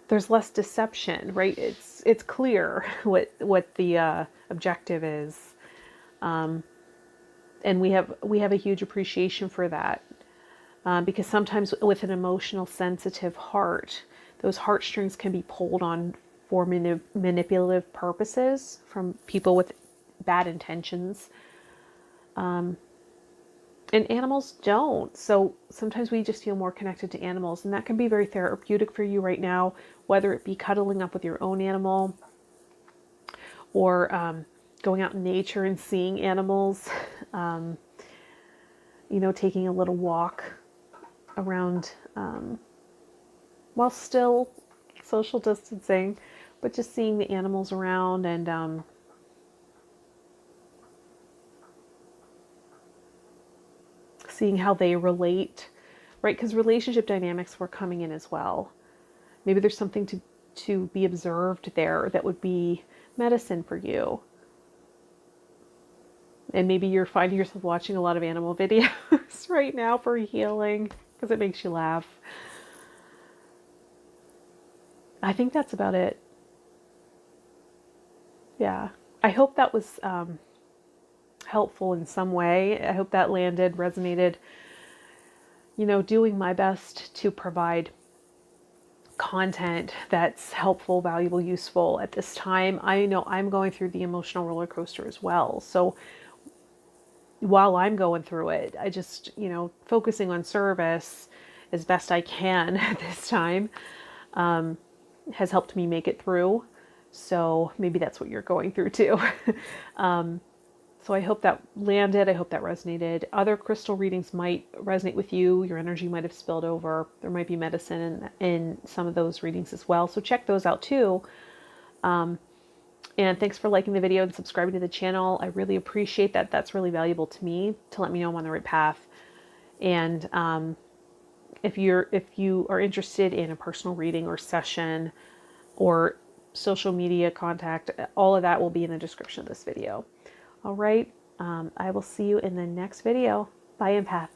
there's less deception, right? It's clear what the objective is, and we have a huge appreciation for that, because sometimes with an emotional, sensitive heart, those heartstrings can be pulled on for manipulative purposes from people with bad intentions, And animals don't. So sometimes we just feel more connected to animals, and that can be very therapeutic for you right now, whether it be cuddling up with your own animal or going out in nature and seeing animals, taking a little walk around while still social distancing, but just seeing the animals around and seeing how they relate, right? Because relationship dynamics were coming in as well. Maybe there's something to be observed there that would be medicine for you. And maybe you're finding yourself watching a lot of animal videos right now for healing because it makes you laugh. I think that's about it. Yeah. I hope that was helpful in some way. I hope that landed, resonated. Doing my best to provide content that's helpful, valuable, useful at this time. I know I'm going through the emotional roller coaster as well. So while I'm going through it, I just, focusing on service as best I can at this time has helped me make it through. So maybe that's what you're going through too. So I hope that landed. I hope that resonated. Other crystal readings might resonate with you. Your energy might have spilled over. There might be medicine in some of those readings as well. So check those out too. And thanks for liking the video and subscribing to the channel. I really appreciate that. That's really valuable to me to let me know I'm on the right path. And if you are interested in a personal reading or session or social media contact, all of that will be in the description of this video. All right. I will see you in the next video. Bye, empath.